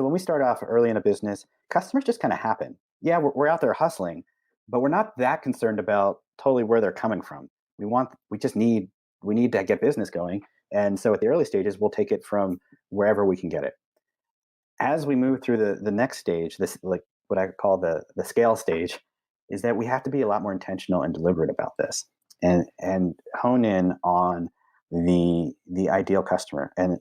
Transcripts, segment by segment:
So when we start off early in a business, customers just kind of happen. Yeah, we're out there hustling, but we're not that concerned about totally where they're coming from. We just we need to get business going. And so at the early stages, we'll take it from wherever we can get it. As we move through the next stage, this like what I call the scale stage, is that we have to be a lot more intentional and deliberate about this and hone in on the ideal customer. And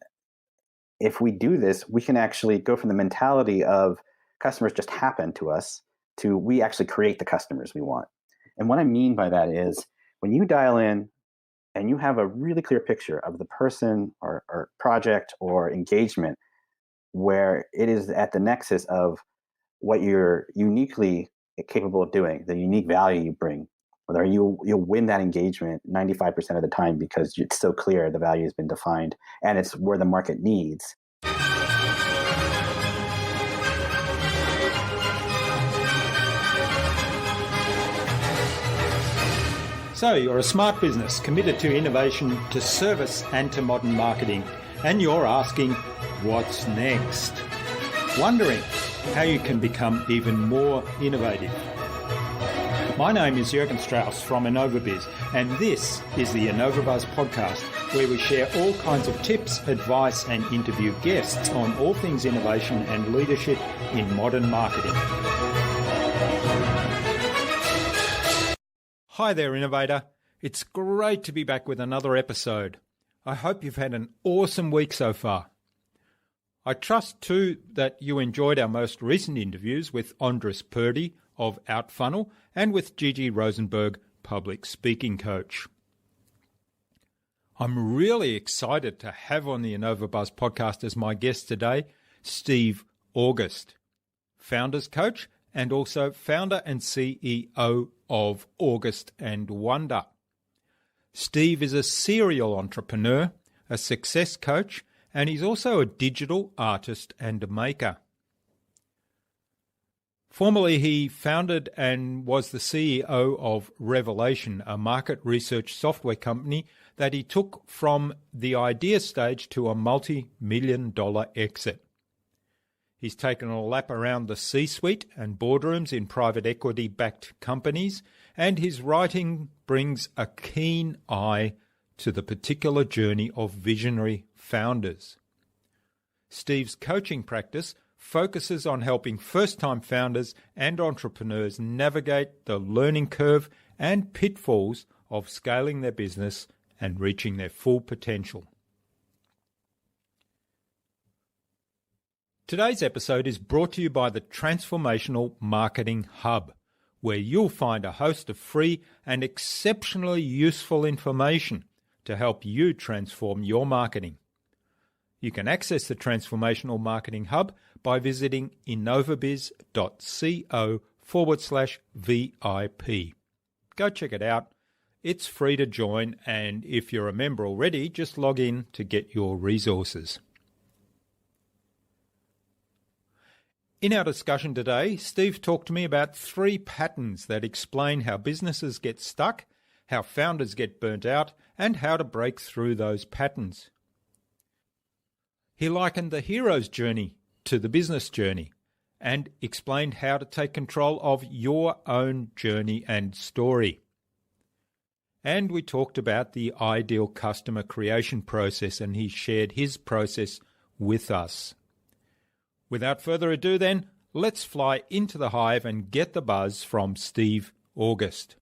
if we do this, we can actually go from the mentality of customers just happen to us to we actually create the customers we want. And what I mean by that is when you dial in and you have a really clear picture of the person or project or engagement where it is at the nexus of what you're uniquely capable of doing, the unique value you bring, whether you'll win that engagement 95% of the time because it's so clear the value has been defined and it's where the market needs. So you're a smart business committed to innovation, to service and to modern marketing, and you're asking, what's next? Wondering how you can become even more innovative. My name is Jürgen Strauss from InnovaBuzz, and this is the InnovaBuzz podcast, where we share all kinds of tips, advice and interview guests on all things innovation and leadership in modern marketing. Hi there, innovator. It's great to be back with another episode. I hope you've had an awesome week so far. I trust too that you enjoyed our most recent interviews with Andres Purdy of Outfunnel and with Gigi Rosenberg, public speaking coach. I'm really excited to have on the InnovaBuzz podcast as my guest today, Steve August, founders coach and also founder and CEO of August and Wonder. Steve is a serial entrepreneur, a success coach, and he's also a digital artist and maker. Formerly, he founded and was the CEO of Revelation, a market research software company that he took from the idea stage to a multi-million-dollar exit. He's taken a lap around the C-suite and boardrooms in private equity-backed companies, and his writing brings a keen eye to the particular journey of visionary founders. Steve's coaching practice focuses on helping first-time founders and entrepreneurs navigate the learning curve and pitfalls of scaling their business and reaching their full potential. Today's episode is brought to you by the Transformational Marketing Hub, where you'll find a host of free and exceptionally useful information to help you transform your marketing. You can access the Transformational Marketing Hub by visiting innovabiz.co/VIP. Go check it out. It's free to join, and if you're a member already, just log in to get your resources. In our discussion today, Steve talked to me about 3 patterns that explain how businesses get stuck, how founders get burnt out, and how to break through those patterns. He likened the hero's journey to the business journey and explained how to take control of your own journey and story. And we talked about the ideal customer creation process, and he shared his process with us. Without further ado then, let's fly into the hive and get the buzz from Steve August.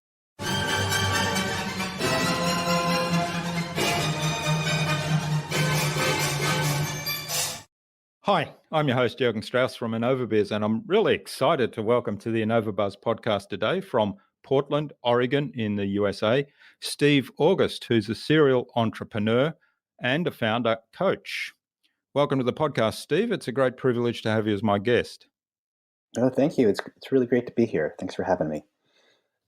Hi, I'm your host Jürgen Strauss from InnovaBuzz, and I'm really excited to welcome to the InnovaBuzz podcast today from Portland, Oregon in the USA, Steve August, who's a serial entrepreneur and a founder coach. Welcome to the podcast, Steve. It's a great privilege to have you as my guest. Oh, thank you. It's really great to be here. Thanks for having me.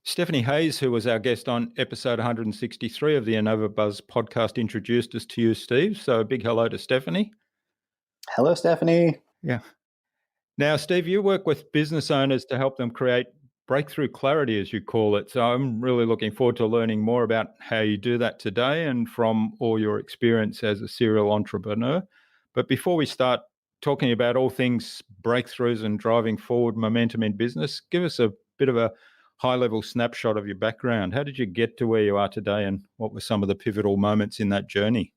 Stephanie Hayes, who was our guest on episode 163 of the InnovaBuzz podcast, introduced us to you, Steve. So a big hello to Stephanie. Hello, Stephanie. Yeah. Now, Steve, you work with business owners to help them create breakthrough clarity, as you call it. So I'm really looking forward to learning more about how you do that today and from all your experience as a serial entrepreneur. But before we start talking about all things breakthroughs and driving forward momentum in business. Give us a bit of a high-level snapshot of your background. How did you get to where you are today, and what were some of the pivotal moments in that journey?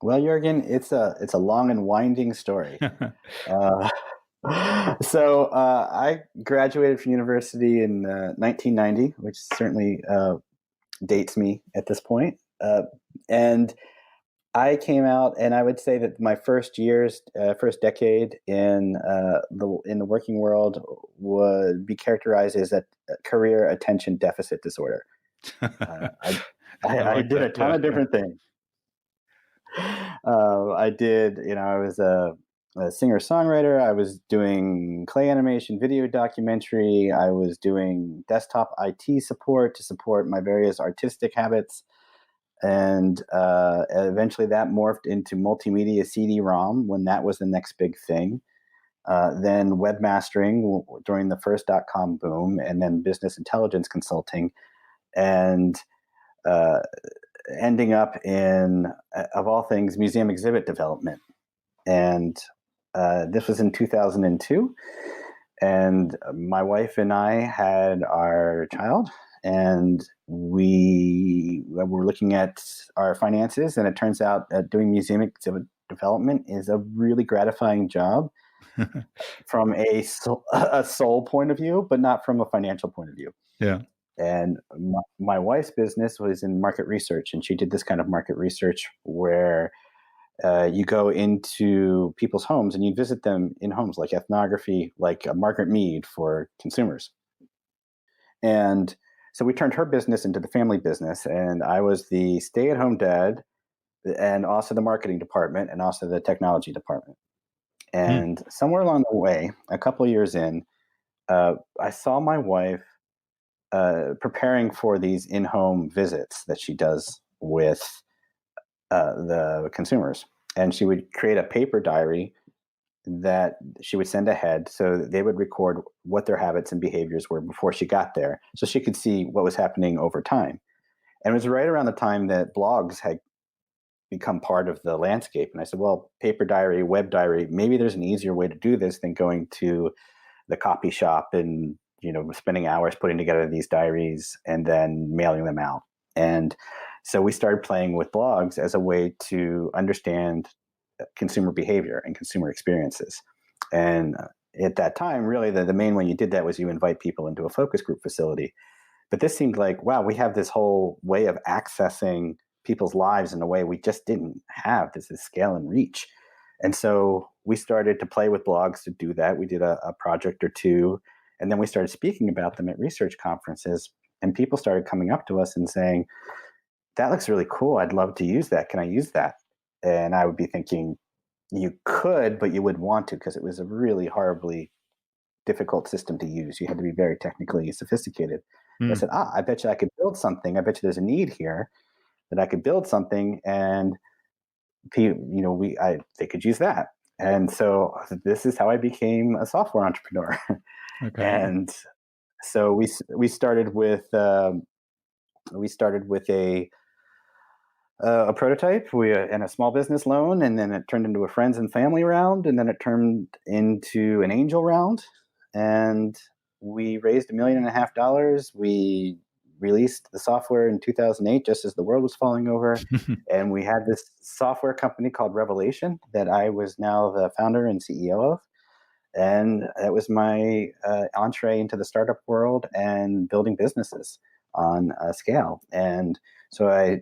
Well, Jurgen, it's a long and winding story. Uh, I graduated from university in 1990, which certainly dates me at this point. And I came out, and I would say that my first decade in the working world would be characterized as a career attention deficit disorder. I did a ton of different things. I was a singer-songwriter. I was doing clay animation, video documentary. I was doing desktop IT support to support my various artistic habits. And eventually that morphed into multimedia CD-ROM when that was the next big thing. Then webmastering during the first .com boom, and then business intelligence consulting. And ending up in, of all things, museum exhibit development. And this was in 2002. And my wife and I had our child, and we were looking at our finances, and it turns out that doing museum exhibit development is a really gratifying job from a soul point of view, but not from a financial point of view. Yeah. And my wife's business was in market research, and she did this kind of market research where you go into people's homes and you visit them in homes, like ethnography, like Margaret Mead for consumers. And so we turned her business into the family business, and I was the stay-at-home dad and also the marketing department and also the technology department. And somewhere along the way, a couple of years in, I saw my wife preparing for these in-home visits that she does with the consumers. And she would create a paper diary that she would send ahead, so that they would record what their habits and behaviors were before she got there, so she could see what was happening over time. And it was right around the time that blogs had become part of the landscape. And I said, well, paper diary, web diary, maybe there's an easier way to do this than going to the copy shop and spending hours putting together these diaries and then mailing them out. And so we started playing with blogs as a way to understand consumer behavior and consumer experiences. And at that time, really, the main way you did that was you invite people into a focus group facility. But this seemed like, wow, we have this whole way of accessing people's lives in a way we just didn't have. This is scale and reach. And so we started to play with blogs to do that. We did a project or two, and then we started speaking about them at research conferences. And people started coming up to us and saying, that looks really cool. I'd love to use that. Can I use that? And I would be thinking, you could, but you wouldn't want to, because it was a really horribly difficult system to use. You had to be very technically sophisticated. I said, I bet you I could build something. I bet you there's a need here that I could build something, and they could use that. And so this is how I became a software entrepreneur. Okay. And so we started with a prototype, and a small business loan, and then it turned into a friends and family round, and then it turned into an angel round, and we raised $1.5 million. We released the software in 2008, just as the world was falling over, and we had this software company called Revelation that I was now the founder and CEO of, and that was my entree into the startup world and building businesses on a scale. And so I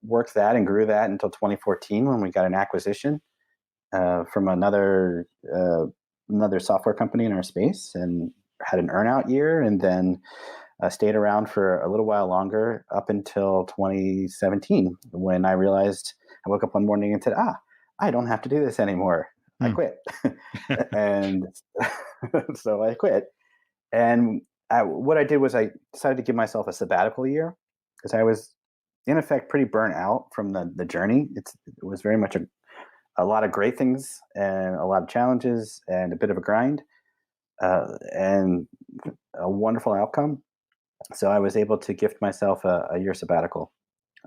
worked that and grew that until 2014, when we got an acquisition from another software company in our space, and had an earnout year, and then stayed around for a little while longer, up until 2017, when I realized, I woke up one morning and said, I don't have to do this anymore. I quit. And so I quit. And what I did was I decided to give myself a sabbatical year, because I was in effect pretty burnt out from the journey. It was very much a lot of great things and a lot of challenges and a bit of a grind, and a wonderful outcome. So I was able to gift myself a year sabbatical.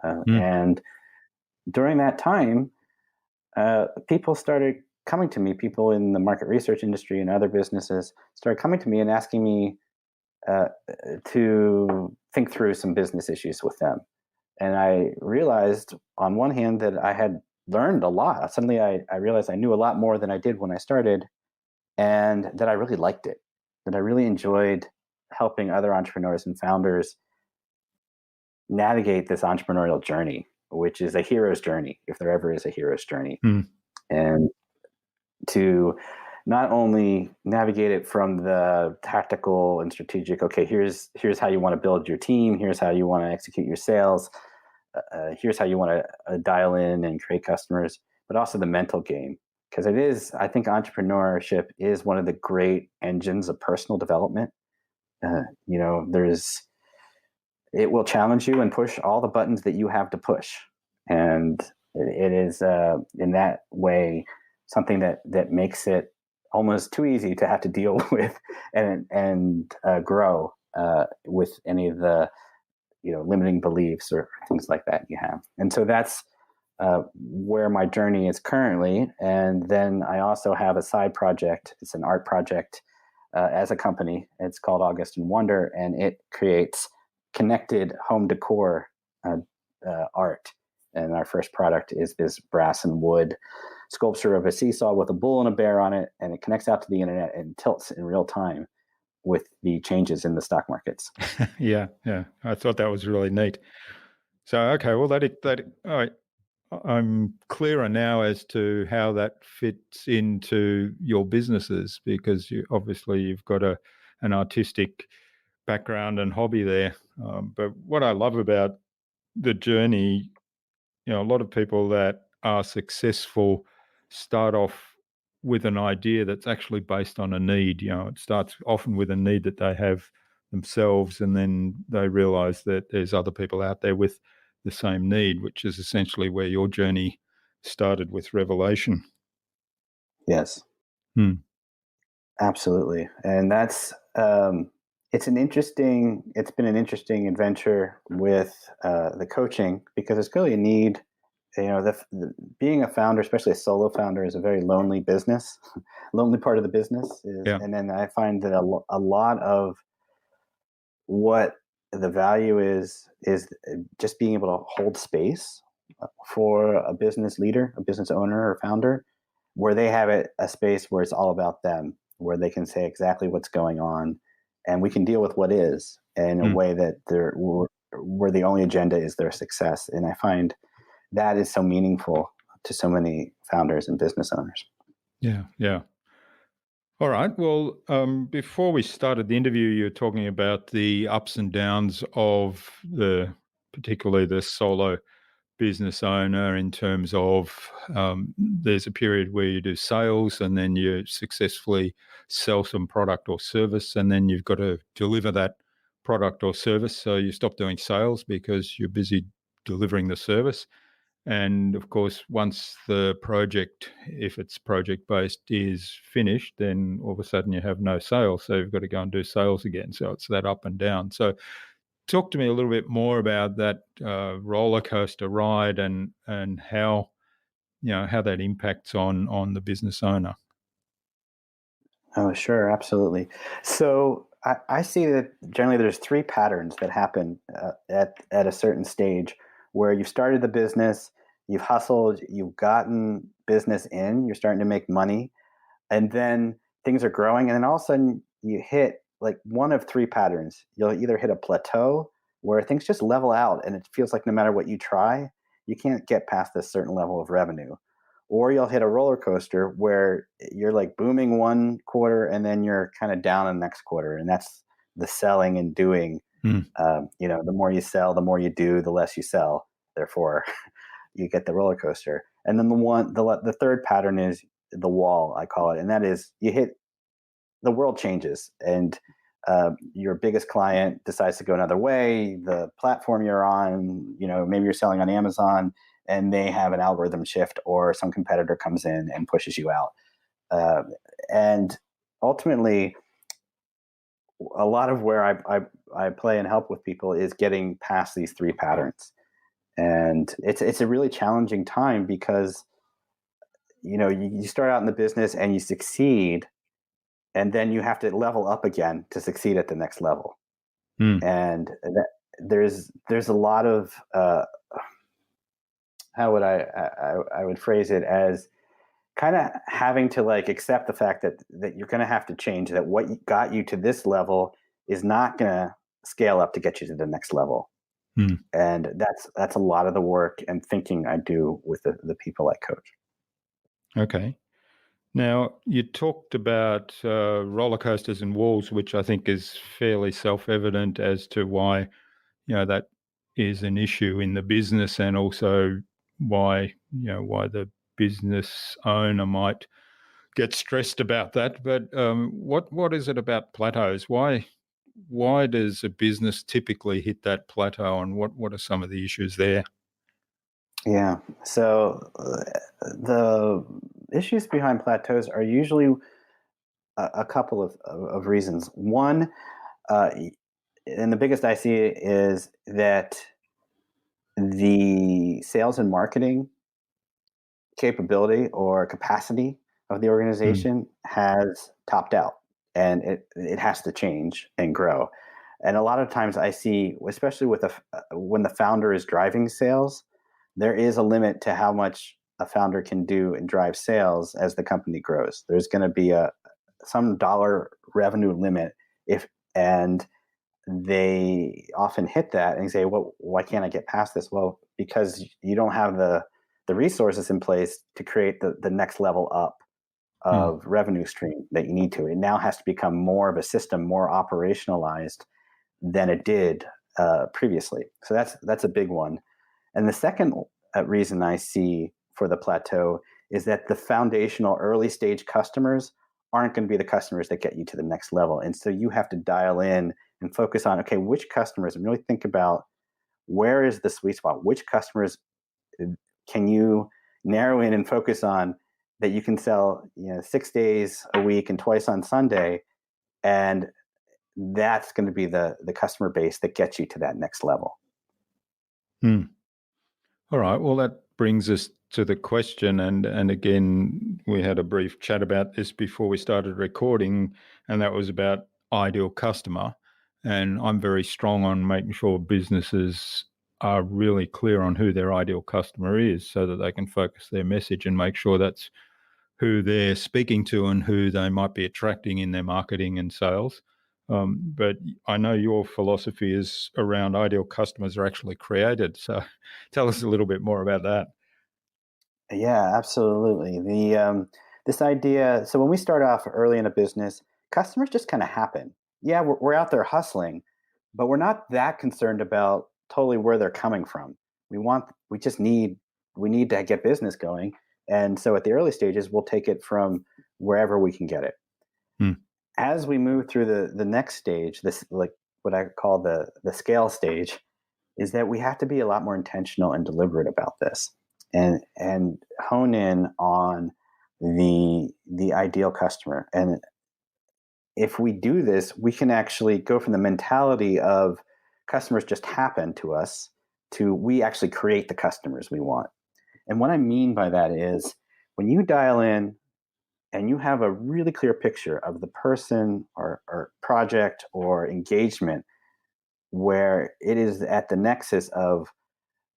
And during that time, people started coming to me. People in the market research industry and other businesses started coming to me and asking me uh, to think through some business issues with them. And I realized, on one hand, that I had learned a lot. Suddenly, I realized I knew a lot more than I did when I started, and that I really liked it, that I really enjoyed helping other entrepreneurs and founders navigate this entrepreneurial journey, which is a hero's journey, if there ever is a hero's journey. Mm. And to not only navigate it from the tactical and strategic, okay, here's how you want to build your team, here's how you want to execute your sales, here's how you want to dial in and create customers, but also the mental game. Because I think entrepreneurship is one of the great engines of personal development. There's it will challenge you and push all the buttons that you have to push. And it is, in that way, something that makes it almost too easy to have to deal with and grow with any of the limiting beliefs or things like that you have. And so that's where my journey is currently. And then I also have a side project. It's an art project as a company. It's called August and Wonder, and it creates connected home decor art. And our first product is this brass and wood sculpture of a seesaw with a bull and a bear on it, and it connects out to the internet and tilts in real time with the changes in the stock markets. Yeah. I thought that was really neat. So, okay, well, all right, I'm clearer now as to how that fits into your businesses, because obviously you've got an artistic background and hobby there. But what I love about the journey, a lot of people that are successful start off with an idea that's actually based on a need. It starts often with a need that they have themselves, and then they realize that there's other people out there with the same need, which is essentially where your journey started with Revelation. Yes. Hmm. Absolutely. And that's it's been an interesting adventure with the coaching, because there's clearly a need. Being a founder, especially a solo founder, is a very lonely business. Lonely part of the business is, Yeah. and then I find that a lot of what the value is just being able to hold space for a business leader, a business owner or founder, where they have a space where it's all about them, where they can say exactly what's going on, and we can deal with what is in a way that where the only agenda is their success. And I find that is so meaningful to so many founders and business owners. Yeah. All right. Well, before we started the interview, you were talking about the ups and downs of particularly the solo business owner, in terms of there's a period where you do sales and then you successfully sell some product or service, and then you've got to deliver that product or service. So you stop doing sales because you're busy delivering the service. And of course, once the project, if it's project based, is finished, then all of a sudden you have no sales. So you've got to go and do sales again. So it's that up and down. So talk to me a little bit more about that roller coaster ride, and how how that impacts on the business owner. Oh, sure, absolutely. So I see that generally there's three patterns that happen at a certain stage, where you've started the business, you've hustled, you've gotten business in, you're starting to make money, and then things are growing, and then all of a sudden you hit like one of three patterns. You'll either hit a plateau where things just level out, and it feels like no matter what you try, you can't get past this certain level of revenue. Or you'll hit a roller coaster where you're like booming one quarter and then you're kind of down in the next quarter. And that's the selling and doing. Mm. The more you sell, the more you do, the less you sell. Therefore, you get the roller coaster. And then the third pattern is the wall, I call it. And that is the world changes, and your biggest client decides to go another way. The platform you're on, maybe you're selling on Amazon, and they have an algorithm shift, or some competitor comes in and pushes you out. And ultimately, a lot of where I play and help with people is getting past these three patterns. And it's a really challenging time, because you start out in the business and you succeed, and then you have to level up again to succeed at the next level. Mm. And there's a lot of how would I would phrase it as kind of having to like accept the fact that you're going to have to change, that what got you to this level is not going to scale up to get you to the next level. Mm. And that's a lot of the work and thinking I do with the people I coach. Okay. Now, you talked about roller coasters and walls, which I think is fairly self-evident as to why, that is an issue in the business, and also why the business owner might get stressed about that. But what is it about plateaus? Why does a business typically hit that plateau, and what are some of the issues there? Yeah. So the issues behind plateaus are usually a couple of reasons. One, uh, and the biggest I see is that the sales and marketing capability or capacity of the Mm. organization has topped out, and it has to change and grow. And a lot of times I see, especially when the founder is driving sales, there is a limit to how much a founder can do and drive sales as the company grows. There's going to be some dollar revenue limit, if and they often hit that and say, well, why can't I get past this? Well, because you don't have the resources in place to create the next level up Mm. of revenue stream that you need to. It now has to become more of a system, more operationalized than it did previously. So that's a big one. And the second reason I see for the plateau is that the foundational early stage customers aren't going to be the customers that get you to the next level. And so you have to dial in and focus on, okay, which customers, and really think about where is the sweet spot? Which customers can you narrow in and focus on that you can sell 6 days a week and twice on Sunday, and that's going to be the customer base that gets you to that next level. Mm. All right. Well, that brings us to the question, and again, we had a brief chat about this before we started recording, and that was about ideal customer. And I'm very strong on making sure businesses are really clear on who their ideal customer is, so that they can focus their message and make sure that's who they're speaking to and who they might be attracting in their marketing and sales. But I know your philosophy is around ideal customers are actually created. So tell us a little bit more about that. Yeah, absolutely. This idea. So when we start off early in a business, customers just kind of happen. Yeah, we're out there hustling, but we're not that concerned about totally where they're coming from. We just need to get business going, and so at the early stages, we'll take it from wherever we can get it. Hmm. As we move through the next stage, this like what I call the scale stage, is that we have to be a lot more intentional and deliberate about this, and hone in on the ideal customer. And if we do this, we can actually go from the mentality of customers just happen to us to we actually create the customers we want. And what I mean by that is when you dial in and you have a really clear picture of the person or project or engagement where it is at the nexus of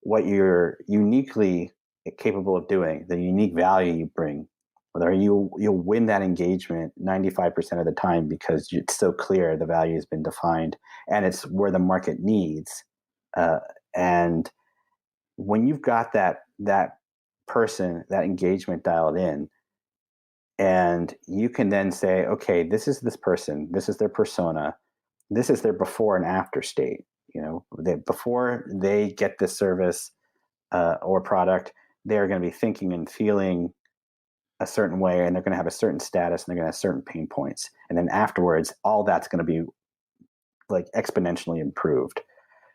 what you're uniquely capable of doing, the unique value you bring, whether you'll win that engagement 95% of the time because it's so clear the value has been defined and it's where the market needs. Uh, and when you've got that person, that engagement dialed in, and you can then say, okay, this person, this is their persona, this is their before and after state. Before they get this service or product, they're going to be thinking and feeling a certain way, and they're going to have a certain status, and they're going to have certain pain points. And then afterwards, all that's going to be like exponentially improved.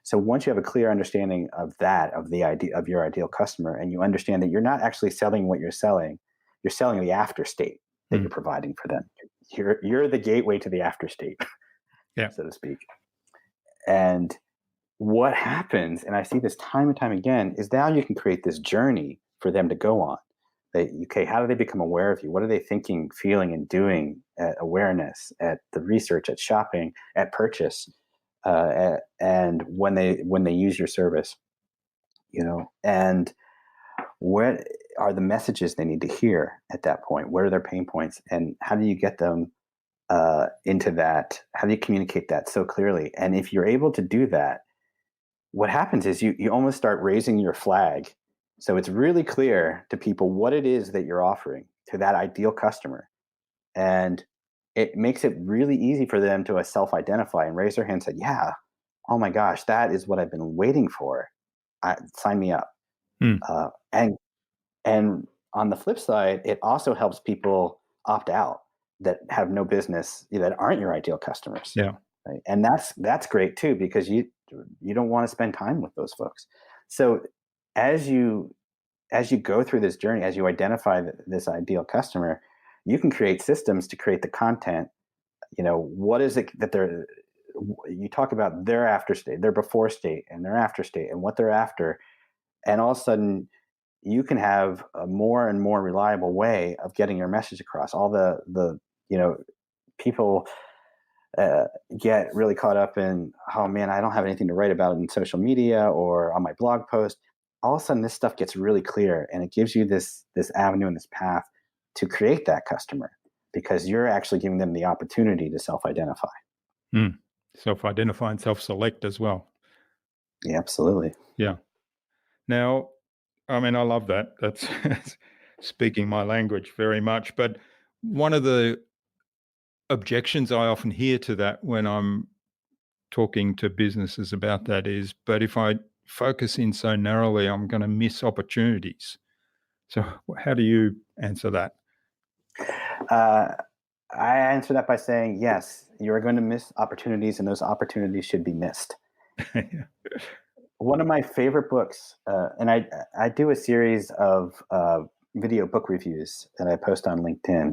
So once you have a clear understanding of that, of the idea of your ideal customer, and you understand that you're not actually selling what you're selling the after state that Hmm. you're providing for them. You're the gateway to the after state, Yeah. so to speak. And what happens, and I see this time and time again, is now you can create this journey for them to go on. Okay, how do they become aware of you? What are they thinking, feeling, and doing at awareness, at the research, at shopping, at purchase, and when they use your service, and what are the messages they need to hear at that point? What are their pain points, and how do you get them into that? How do you communicate that so clearly? And if you're able to do that, what happens is you almost start raising your flag. So it's really clear to people what it is that you're offering to that ideal customer. And it makes it really easy for them to self-identify and raise their hand and say, yeah, oh my gosh, that is what I've been waiting for. Sign me up. Hmm. And on the flip side, it also helps people opt out that have no business, that aren't your ideal customers. Yeah. Right? And that's great too, because you don't want to spend time with those folks. So as you go through this journey, as you identify this ideal customer, you can create systems to create the content. What is it that you talk about their after state, their before state, and their after state, and what they're after, and all of a sudden you can have a more and more reliable way of getting your message across. All the people get really caught up in, oh man, I don't have anything to write about in social media or on my blog post. All of a sudden this stuff gets really clear, and it gives you this avenue and this path to create that customer, because you're actually giving them the opportunity to self-identify. Self-identify and self-select as well. Yeah, absolutely. Yeah. Now, I mean, I love that. That's speaking my language very much. But one of the objections I often hear to that when I'm talking to businesses about that is, but if I focus in so narrowly, I'm going to miss opportunities. So how do you answer that? I answer that by saying, yes, you're going to miss opportunities, and those opportunities should be missed. Yeah. One of my favorite books, and I do a series of video book reviews that I post on LinkedIn,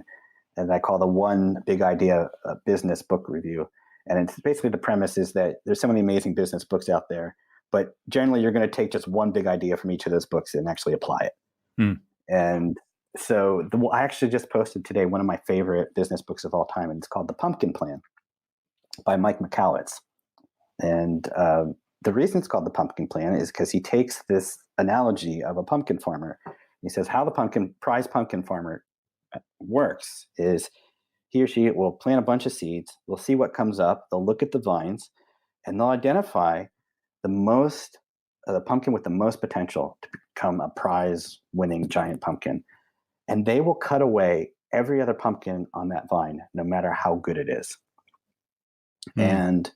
and I call the One Big Idea Business Book Review. And it's basically, the premise is that there's so many amazing business books out there, but generally you're going to take just one big idea from each of those books and actually apply it. And so I actually just posted today one of my favorite business books of all time, and it's called The Pumpkin Plan by Mike Michalowicz. And the reason it's called The Pumpkin Plan is because he takes this analogy of a pumpkin farmer. He says how the prize pumpkin farmer works is he or she will plant a bunch of seeds. They'll see what comes up. They'll look at the vines, and they'll identify the pumpkin with the most potential to become a prize-winning giant pumpkin. And they will cut away every other pumpkin on that vine, no matter how good it is. And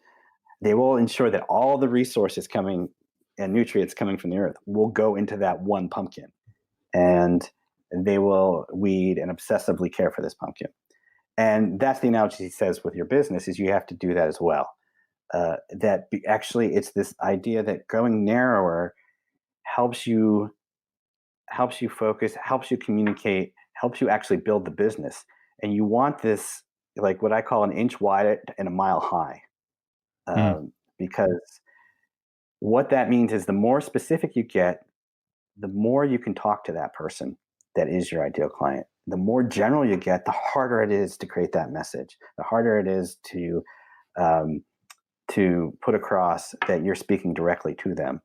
they will ensure that all the resources coming and nutrients coming from the earth will go into that one pumpkin. And they will weed and obsessively care for this pumpkin. And that's the analogy he says with your business, is you have to do that as well. Actually, it's this idea that going narrower helps you focus, helps you communicate, helps you actually build the business. And you want this, like what I call an inch wide and a mile high. Because what that means is the more specific you get, the more you can talk to that person that is your ideal client. The more general you get, the harder it is to create that message. The harder it is to put across that you're speaking directly to them.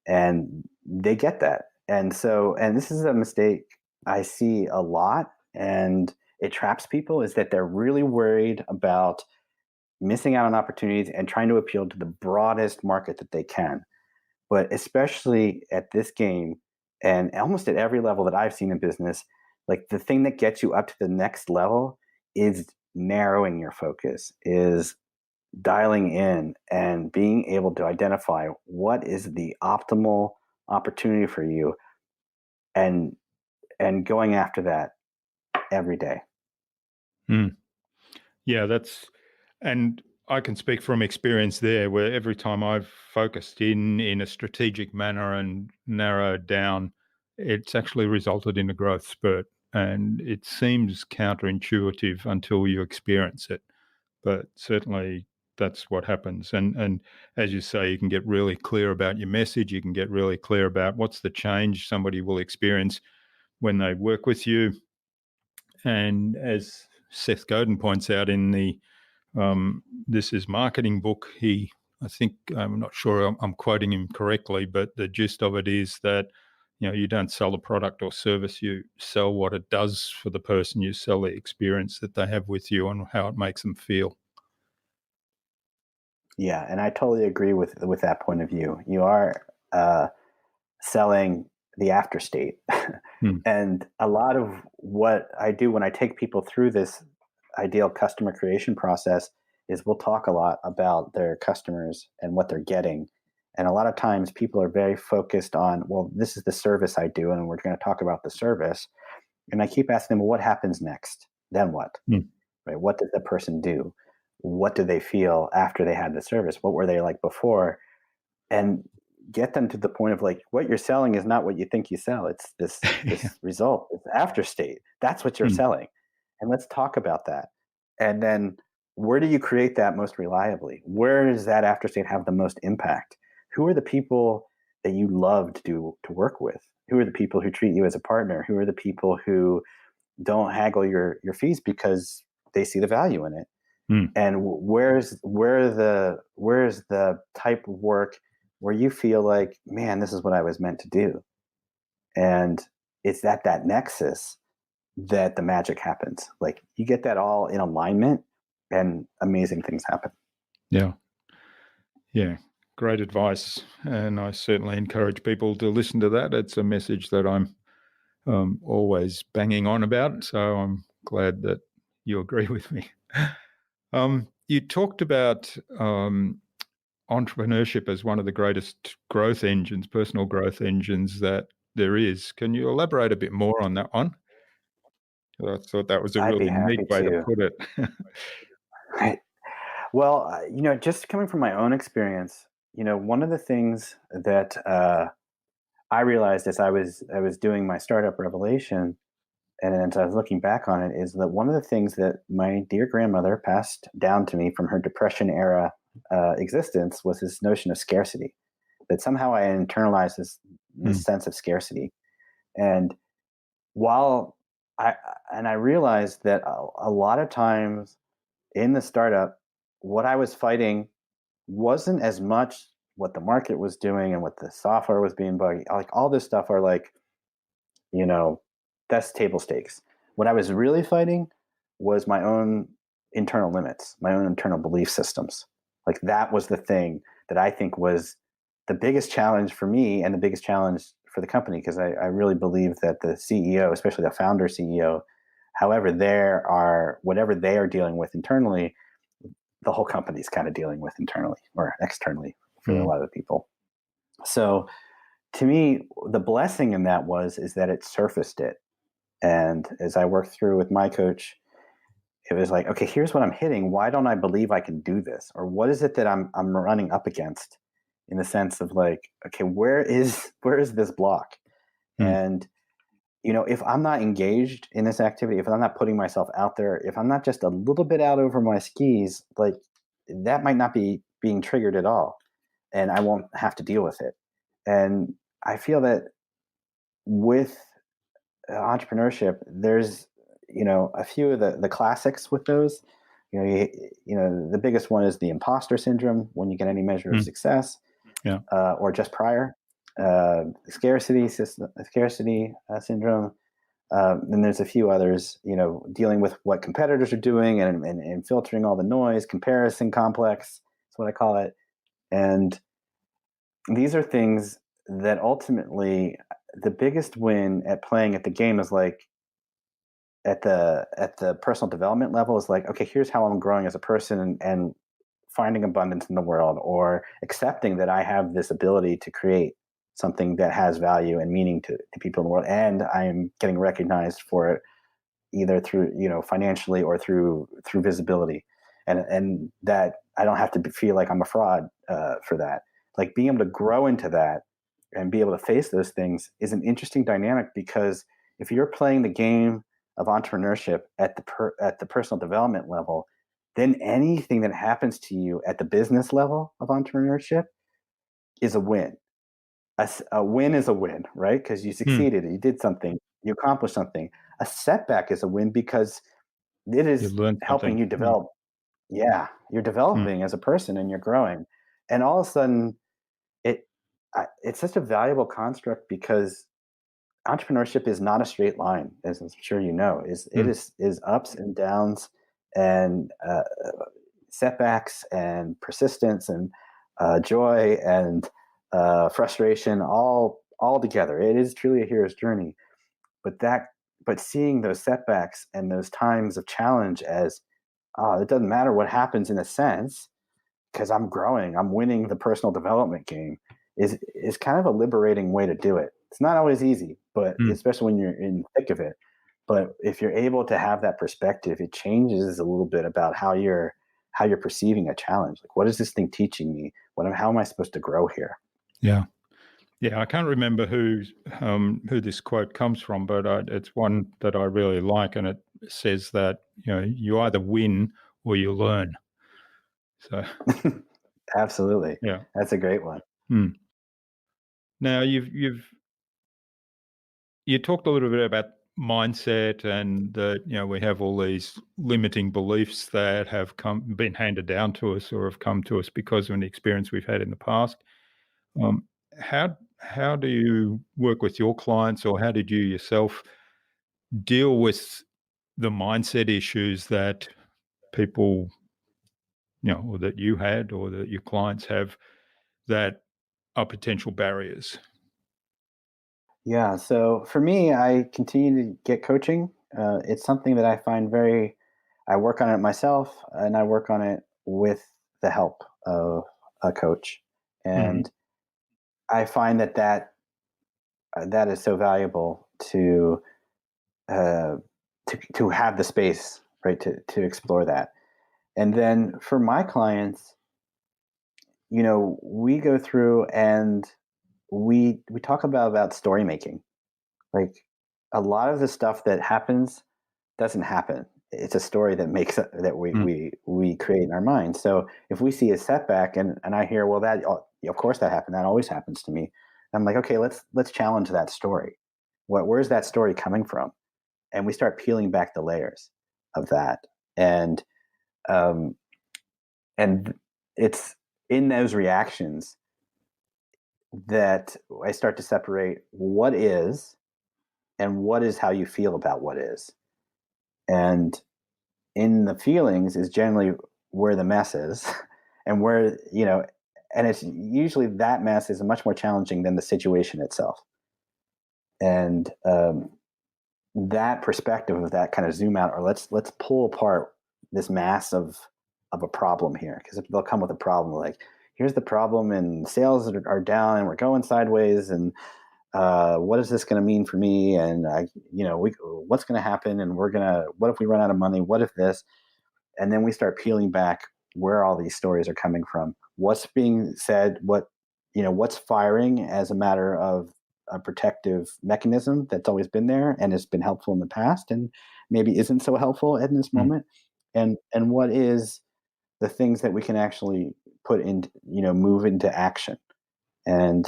And they get that. And this is a mistake I see a lot, and it traps people, is that they're really worried about missing out on opportunities and trying to appeal to the broadest market that they can. But especially at this game, and almost at every level that I've seen in business, like the thing that gets you up to the next level is narrowing your focus, is dialing in and being able to identify what is the optimal opportunity for you, and going after that every day. Yeah, and I can speak from experience there, where every time I've focused in a strategic manner and narrowed down, it's actually resulted in a growth spurt. And it seems counterintuitive until you experience it. But certainly that's what happens. And as you say, you can get really clear about your message. You can get really clear about what's the change somebody will experience. when they work with you. And as Seth Godin points out in the This Is Marketing book, I think, I'm not sure I'm quoting him correctly, but the gist of it is that, you don't sell a product or service, you sell what it does for the person. You sell the experience that they have with you and how it makes them feel. Yeah, and I totally agree with that point of view. You are selling the after state. And a lot of what I do when I take people through this ideal customer creation process is we'll talk a lot about their customers and what they're getting. And a lot of times people are very focused on, well, this is the service I do, and we're going to talk about the service. And I keep asking them, well, what happens next? Then what? Right? What does the person do? What do they feel after they had the service? What were they like before? And get them to the point of like, what you're selling is not what you think you sell. It's this result, it's after state. That's what you're selling. And let's talk about that. And then where do you create that most reliably? Where does that after state have the most impact? Who are the people that you love to work with? Who are the people who treat you as a partner? Who are the people who don't haggle your fees because they see the value in it? And where's the type of work where you feel like, man, this is what I was meant to do? And it's at that nexus that the magic happens. Like you get that all in alignment and amazing things happen. Yeah. Great advice. And I certainly encourage people to listen to that. It's a message that I'm always banging on about. So I'm glad that you agree with me. You talked about entrepreneurship as one of the greatest growth engines, personal growth engines that there is. Can you elaborate a bit more on that one? I thought that was a I'd be really happy neat way to put it. Right. Well, just coming from my own experience, one of the things that I realized as I was doing my startup revelation, and as I was looking back on it, is that one of the things that my dear grandmother passed down to me from her Depression era existence was this notion of scarcity. That somehow I internalized this sense of scarcity, and while I realized that a lot of times in the startup, what I was fighting wasn't as much what the market was doing and what the software was being buggy. Like all this stuff are like, that's table stakes. What I was really fighting was my own internal limits, my own internal belief systems. Like that was the thing that I think was the biggest challenge for me and the biggest challenge for the company, because I really believe that the CEO, especially the founder CEO, whatever they are dealing with internally, the whole company is kind of dealing with internally or externally for a lot of people. So to me, the blessing in that is that it surfaced it. And as I worked through with my coach, it was like, okay, here's what I'm hitting. Why don't I believe I can do this? Or what is it that I'm running up against, in the sense of like, okay, where is this block? And if I'm not engaged in this activity, if I'm not putting myself out there, if I'm not just a little bit out over my skis, like that might not be being triggered at all, and I won't have to deal with it. And I feel that with entrepreneurship, there's a few of the classics with those. The biggest one is the imposter syndrome, when you get any measure of success, or just prior. Scarcity syndrome. Then there's a few others, dealing with what competitors are doing and filtering all the noise. Comparison complex, that's what I call it. And these are things that ultimately, the biggest win at playing at the game is like at the personal development level is like, okay, here's how I'm growing as a person and finding abundance in the world, or accepting that I have this ability to create something that has value and meaning to people in the world, and I'm getting recognized for it, either through financially or through visibility, and that I don't have to feel like I'm a fraud for that. Like being able to grow into that and be able to face those things is an interesting dynamic, because if you're playing the game of entrepreneurship at the personal development level, then anything that happens to you at the business level of entrepreneurship is a win. A win is a win, right? Because you succeeded, you did something, You accomplish something. A setback is a win because it You is learn helping something. you develop. Yeah, you're Mm. developing as a person and you're growing. And all of a sudden, it it's such a valuable construct because entrepreneurship is not a straight line, as I'm sure you know. It Mm. is ups and downs and setbacks and persistence and joy and frustration all together. It is truly a hero's journey. But seeing those setbacks and those times of challenge as it doesn't matter what happens in a sense because I'm growing, I'm winning the personal development game is kind of a liberating way to do it. It's not always easy, but Mm. especially when you're in the thick of it. But if you're able to have that perspective, it changes a little bit about how you're perceiving a challenge. Like, what is this thing teaching me? How am I supposed to grow here? Yeah. Yeah, I can't remember who this quote comes from, but it's one that I really like, and it says that you either win or you learn. So Absolutely, yeah. that's a great one. Hmm. Now you talked a little bit about mindset and that we have all these limiting beliefs that have been handed down to us or have come to us because of an experience we've had in the past. Um, how do you work with your clients, or how did you yourself deal with the mindset issues that people, or that you had, or that your clients have, that are potential barriers? Yeah. So for me, I continue to get coaching. It's something that I find I work on it myself and I work on it with the help of a coach. Mhm. And I find that is so valuable uh, to have the space, right, to explore that. And then for my clients, we go through and we talk about story making. Like a lot of the stuff that happens doesn't happen. It's a story that makes that Mm. we create in our mind. So if we see a setback and I hear, well, of course that happened. That always happens to me. I'm like, okay, let's challenge that story. Where's that story coming from? And we start peeling back the layers of that. And um, and it's in those reactions that I start to separate what is and what is how you feel about what is. And in the feelings is generally where the mess is and and it's usually that mess is much more challenging than the situation itself. And that perspective of that kind of zoom out, or let's pull apart this mass of a problem here, because they'll come with a problem like, here's the problem and sales are down and we're going sideways, and what is this going to mean for me? And what's going to happen? And what if we run out of money? What if this? And then we start peeling back where all these stories are coming from, what's being said, what's firing as a matter of a protective mechanism that's always been there and has been helpful in the past and maybe isn't so helpful in this Mm. moment, and what is the things that we can actually put in, move into action. And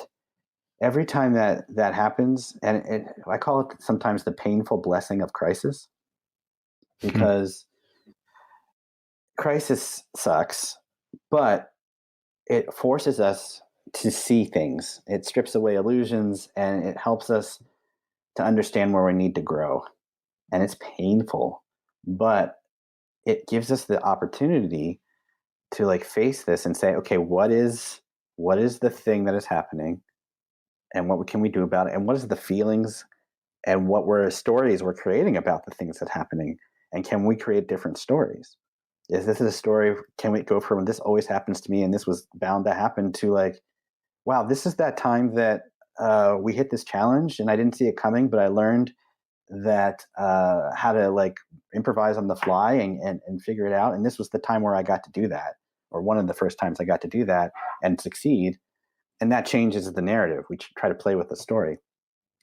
every time that happens, and I call it sometimes the painful blessing of crisis, Mm. because crisis sucks, but it forces us to see things. It strips away illusions and it helps us to understand where we need to grow. And it's painful, but it gives us the opportunity to like face this and say, okay, what is the thing that is happening and what can we do about it? And what is the feelings and what were stories we're creating about the things that are happening? And can we create different stories? Is this a story? Can we go from this always happens to me and this was bound to happen to like, wow, this is that time that we hit this challenge and I didn't see it coming, but I learned that how to like improvise on the fly and figure it out. And this was the time where I got to do that, or one of the first times I got to do that and succeed. And that changes the narrative. We try to play with the story.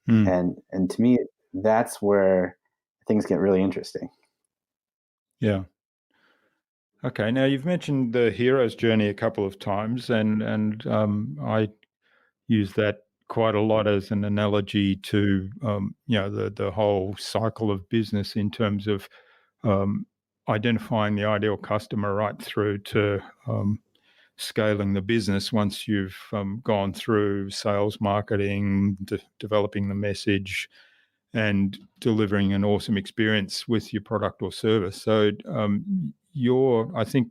Mm. And to me, that's where things get really interesting. Yeah. Okay. Now you've mentioned the hero's journey a couple of times, and I use that quite a lot as an analogy to the whole cycle of business in terms of identifying the ideal customer right through to scaling the business once you've gone through sales, marketing, developing the message, and delivering an awesome experience with your product or service. So I think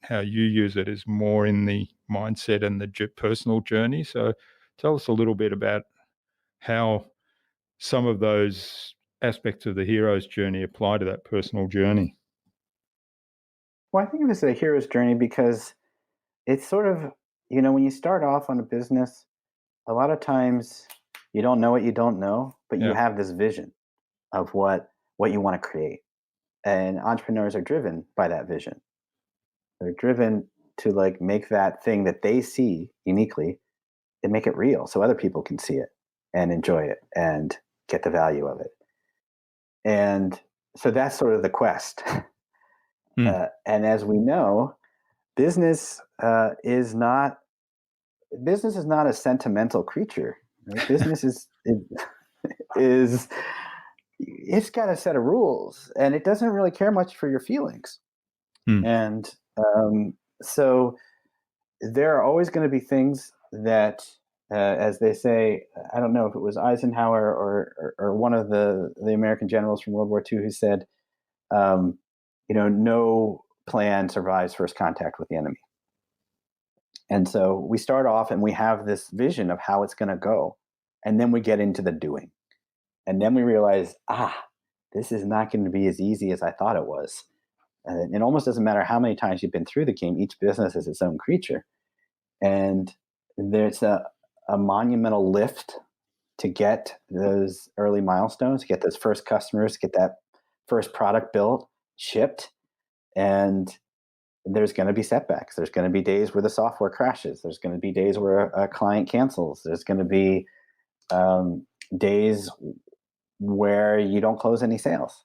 how you use it is more in the mindset and the personal journey. So tell us a little bit about how some of those aspects of the hero's journey apply to that personal journey. Well, I think of it as a hero's journey because it's sort of, when you start off on a business, a lot of times you don't know what you don't know, but you have this vision of what you want to create. And entrepreneurs are driven by that vision. They're driven to make that thing that they see uniquely and make it real so other people can see it and enjoy it and get the value of it. And so that's sort of the quest. And as we know, business is not a sentimental creature. Right? Business is it's got a set of rules, and it doesn't really care much for your feelings. And so there are always going to be things that, as they say, I don't know if it was Eisenhower or one of the American generals from World War II who said, no plan survives first contact with the enemy. And so we start off and we have this vision of how it's going to go. And then we get into the doing. And then we realize, this is not going to be as easy as I thought it was. And it almost doesn't matter how many times you've been through the game. Each business is its own creature. And there's a monumental lift to get those early milestones, to get those first customers, to get that first product built, shipped. And there's going to be setbacks. There's going to be days where the software crashes. There's going to be days where a client cancels. There's going to be days where you don't close any sales.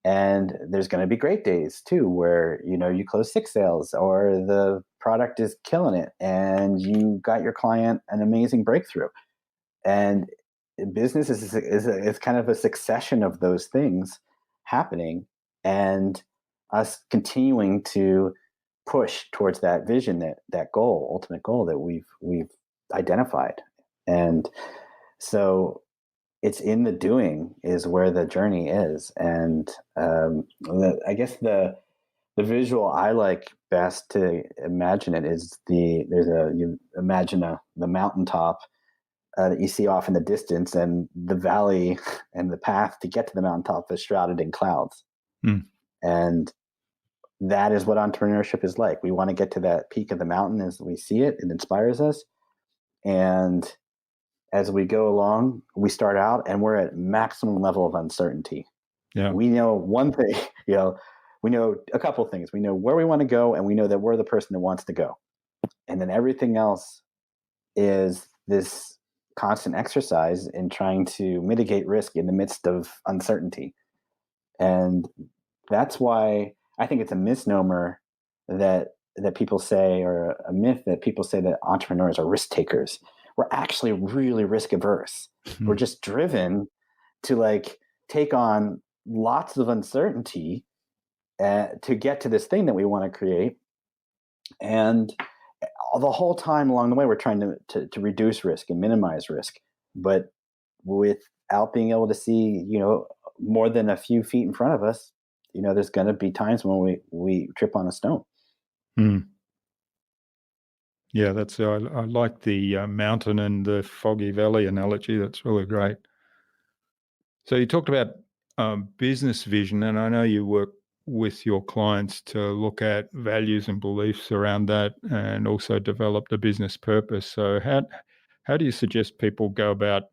And there's going to be great days too, where, you close 6 sales or the product is killing it and you got your client an amazing breakthrough. And business is kind of a succession of those things happening, and us continuing to push towards that vision, that goal, ultimate goal that we've identified. And so it's in the doing is where the journey is. And I guess the visual I like best to imagine it is you imagine the mountaintop that you see off in the distance, and the valley and the path to get to the mountaintop is shrouded in clouds. And that is what entrepreneurship is like. We want to get to that peak of the mountain as we see it. It inspires us. And as we go along, we start out and we're at maximum level of uncertainty. Yeah. We know one thing, we know a couple of things. We know where we want to go, and we know that we're the person that wants to go. And then everything else is this constant exercise in trying to mitigate risk in the midst of uncertainty. And that's why I think it's a misnomer that people say, or a myth that people say, that entrepreneurs are risk takers. We're actually really risk averse. We're just driven to take on lots of uncertainty to get to this thing that we want to create. And the whole time along the way, we're trying to reduce risk and minimize risk, but without being able to see, more than a few feet in front of us, there's going to be times when we trip on a stone. Yeah, I like the mountain and the foggy valley analogy. That's really great. So you talked about business vision, and I know you work with your clients to look at values and beliefs around that, and also develop the business purpose. So how do you suggest people go about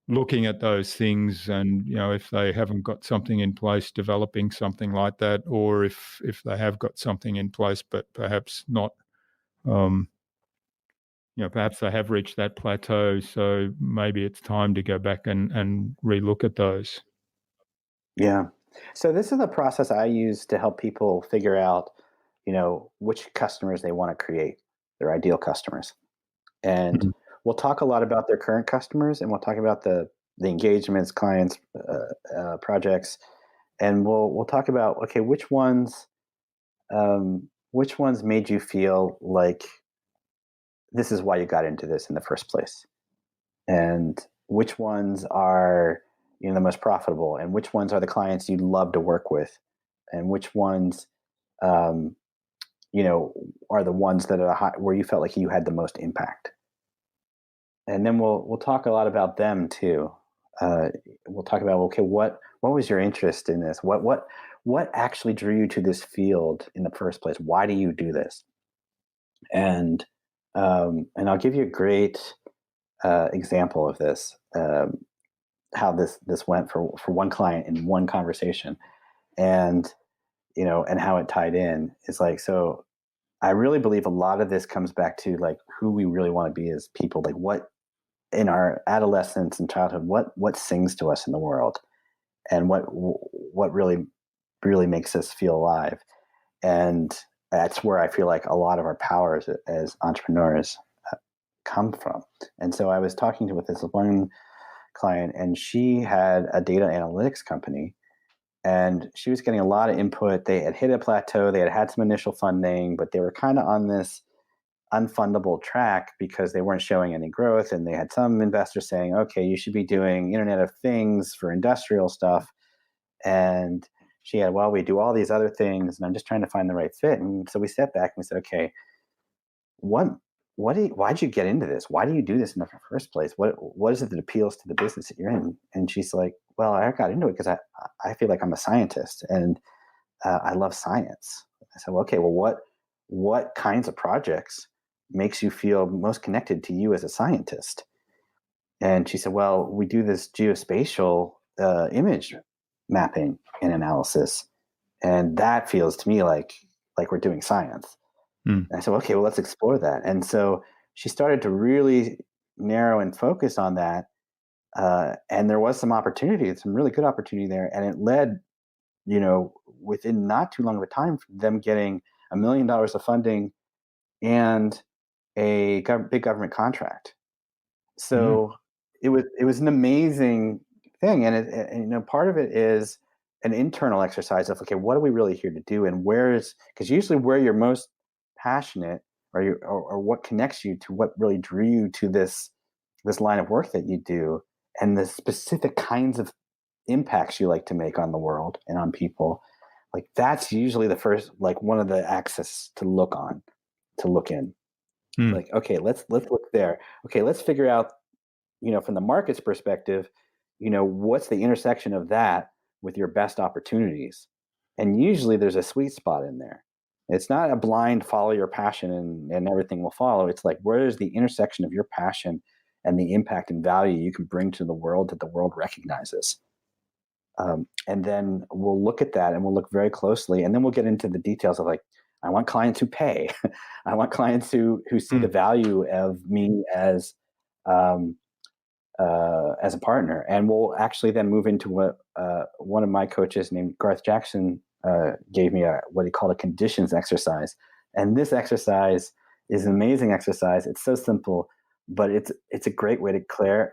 looking at those things, and if they haven't got something in place, developing something like that, or if they have got something in place but perhaps not, perhaps they have reached that plateau, so maybe it's time to go back and relook at those. Yeah. So this is a process I use to help people figure out, which customers they want to create, their ideal customers. And we'll talk a lot about their current customers, and we'll talk about the engagements, clients, projects, and we'll talk about, okay, which ones made you feel like this is why you got into this in the first place, and which ones are, the most profitable, and which ones are the clients you love to work with, and which ones um, are the ones that are where you felt like you had the most impact. And then we'll talk a lot about them too. Uh, we'll talk about, okay, what was your interest in this? What actually drew you to this field in the first place? Why do you do this? And I'll give you a great example of this. How this went for one client in one conversation, and and how it tied in is like, so I really believe a lot of this comes back to like who we really want to be as people, like what in our adolescence and childhood, what sings to us in the world, and what really makes us feel alive. And that's where I feel like a lot of our power as entrepreneurs come from. And so I was talking with this one client, and she had a data analytics company, and she was getting a lot of input. They had hit a plateau. They had some initial funding, but they were kind of on this unfundable track because they weren't showing any growth. And they had some investors saying, okay, you should be doing Internet of Things for industrial stuff. And she had, well, we do all these other things, and I'm just trying to find the right fit. And so we stepped back and we said, okay, why'd you get into this? Why do you do this in the first place? What is it that appeals to the business that you're in? And she's like, well, I got into it because I feel like I'm a scientist, and I love science. I said, well, okay, well, what kinds of projects makes you feel most connected to you as a scientist? And she said, well, we do this geospatial image mapping and analysis, and that feels to me like we're doing science. And I said, okay, well, let's explore that. And so she started to really narrow and focus on that. And there was some opportunity, some really good opportunity there. And it led, within not too long of a time, from them getting $1 million of funding and a big government contract. So it was an amazing thing. And part of it is an internal exercise of, okay, what are we really here to do? And because usually where you're most passionate, or what connects you to what really drew you to this line of work that you do, and the specific kinds of impacts you like to make on the world and on people, like that's usually the first, like one of the axes to look in. Like, okay, let's look there. Okay, let's figure out, from the market's perspective, what's the intersection of that with your best opportunities. And usually there's a sweet spot in there. It's not a blind follow your passion and everything will follow. It's like, where is the intersection of your passion and the impact and value you can bring to the world that the world recognizes? And then we'll look at that, and we'll look very closely, and then we'll get into the details of, like, I want clients who pay. I want clients who see the value of me as a partner. And we'll actually then move into what one of my coaches named Garth Jackson gave me what he called a conditions exercise. And this exercise is an amazing exercise. It's so simple, but it's a great way to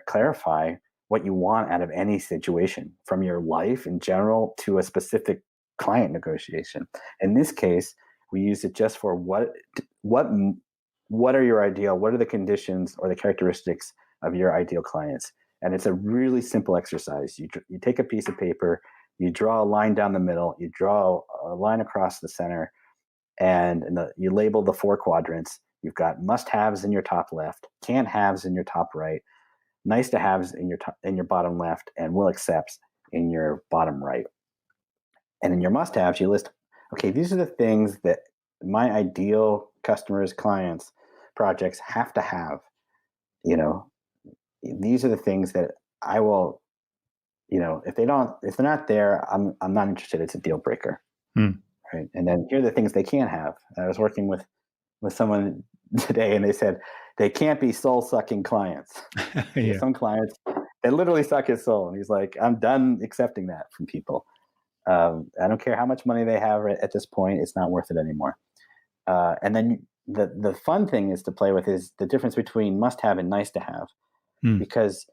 clarify what you want out of any situation, from your life in general to a specific client negotiation. In this case, we use it just for what are your ideal, what are the conditions or the characteristics of your ideal clients. And it's a really simple exercise. You take a piece of paper, you draw a line down the middle, you draw a line across the center, and you label the 4 quadrants. You've got must-haves in your top left, can't-haves in your top right, nice-to-haves in your bottom left, and will accepts in your bottom right. And in your must-haves, you list, okay, these are the things that my ideal customers, clients, projects have to have. These are the things that I will, if they're not there, I'm not interested. It's a deal breaker. Right. And then here are the things they can't have. I was working with someone today, and they said they can't be soul sucking clients. Yeah. Some clients, they literally suck his soul. And he's like, I'm done accepting that from people. I don't care how much money they have at this point. It's not worth it anymore. And then the fun thing is to play with is the difference between must have and nice to have, because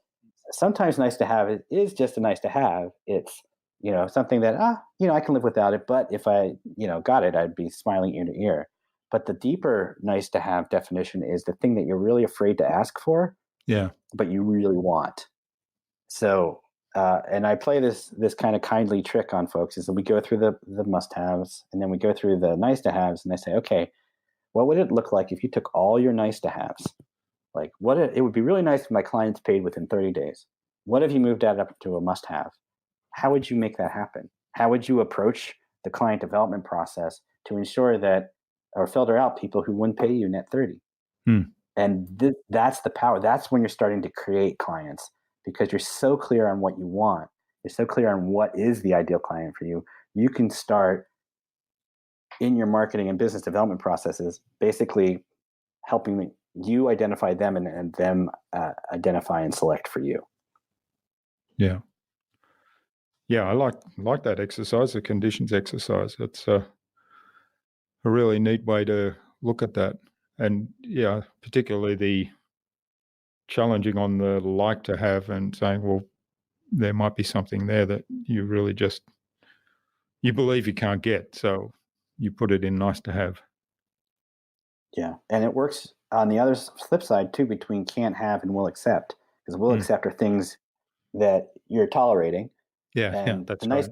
sometimes nice to have is just a nice to have. It's, something that, I can live without it, but if I, got it, I'd be smiling ear to ear. But the deeper nice to have definition is the thing that you're really afraid to ask for, but you really want. So, and I play this kind of kindly trick on folks is that we go through the must haves and then we go through the nice to haves, and I say, okay, what would it look like if you took all your nice to haves? Like, it would be really nice if my clients paid within 30 days. What if you moved that up to a must have? How would you make that happen? How would you approach the client development process to ensure that, or filter out people who wouldn't pay you net 30? And that's the power. That's when you're starting to create clients, because you're so clear on what you want. You're so clear on what is the ideal client for you. You can start in your marketing and business development processes, basically helping you identify them and them identify and select for you. Yeah. Yeah, I like that exercise, the conditions exercise. It's a really neat way to look at that. And yeah, particularly the challenging on the like to have and saying, well, there might be something there that you really just, you believe you can't get. So you put it in nice to have. Yeah. And it works on the other flip side too, between can't have and will accept, because will accept are things that you're tolerating. Yeah, that's the nice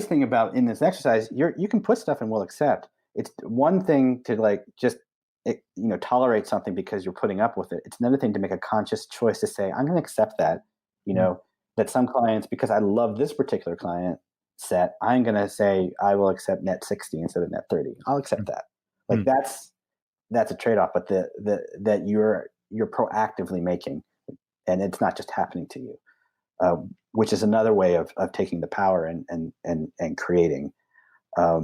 thing about in this exercise, you can put stuff in will accept. It's one thing to tolerate something because you're putting up with it. It's another thing to make a conscious choice to say, I'm going to accept that, that some clients, because I love this particular client set, I'm going to say I will accept net 60 instead of net 30. I'll accept that. Like that's a trade-off, but that you're proactively making, and it's not just happening to you. Which is another way of taking the power and creating. But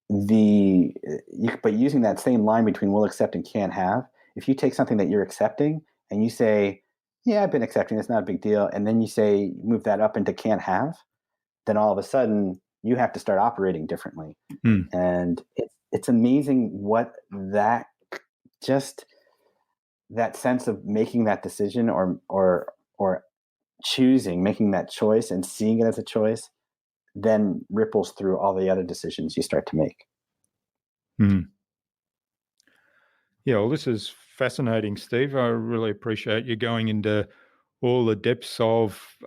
using that same line between will accept and can't have, if you take something that you're accepting and you say, yeah, I've been accepting, it's not a big deal, and then you say, move that up into can't have, then all of a sudden you have to start operating differently. And it's amazing what that sense of making that decision or making that choice and seeing it as a choice then ripples through all the other decisions you start to make. Yeah, well, this is fascinating, Steve. I really appreciate you going into all the depths of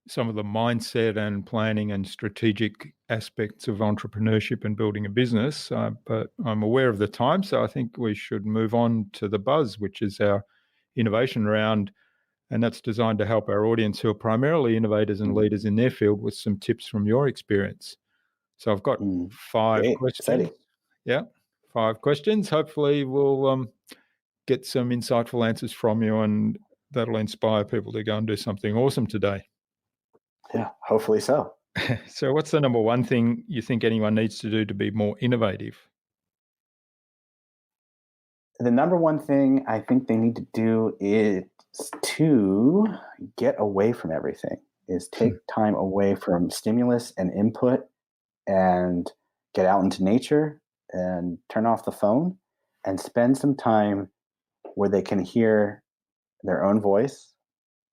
some of the mindset and planning and strategic aspects of entrepreneurship and building a business. But I'm aware of the time, so I think we should move on to the Buzz, which is our innovation round. And that's designed to help our audience, who are primarily innovators and leaders in their field, with some tips from your experience. So I've got 5 questions. Exciting. Yeah, 5 questions. Hopefully we'll get some insightful answers from you, and that'll inspire people to go and do something awesome today. Yeah, hopefully so. So what's the number one thing you think anyone needs to do to be more innovative? The number one thing I think they need to do is to get away from everything, is take time away from stimulus and input and get out into nature and turn off the phone and spend some time where they can hear their own voice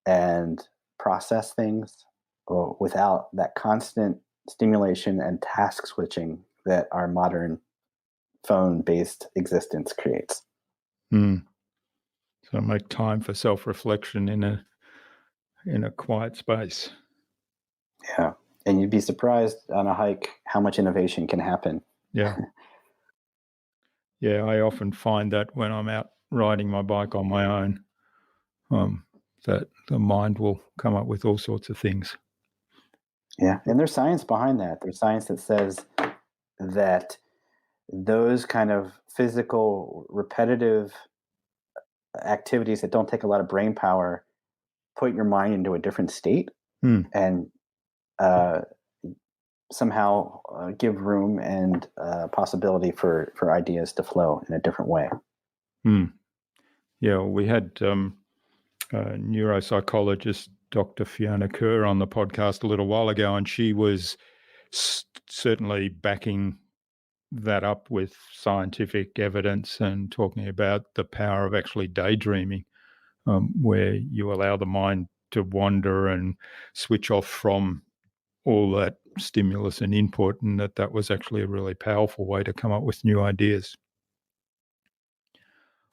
and process things without that constant stimulation and task switching that our modern phone-based existence creates. So make time for self-reflection in a quiet space. Yeah. And you'd be surprised on a hike how much innovation can happen. Yeah. Yeah, I often find that when I'm out riding my bike on my own, that the mind will come up with all sorts of things. Yeah. And there's science behind that. There's science that says that those kind of physical, repetitive activities that don't take a lot of brain power put your mind into a different state and somehow give room and possibility for ideas to flow in a different way. Yeah, we had neuropsychologist Dr. Fiona Kerr on the podcast a little while ago, and she was certainly backing that up with scientific evidence and talking about the power of actually daydreaming, where you allow the mind to wander and switch off from all that stimulus and input, and that was actually a really powerful way to come up with new ideas.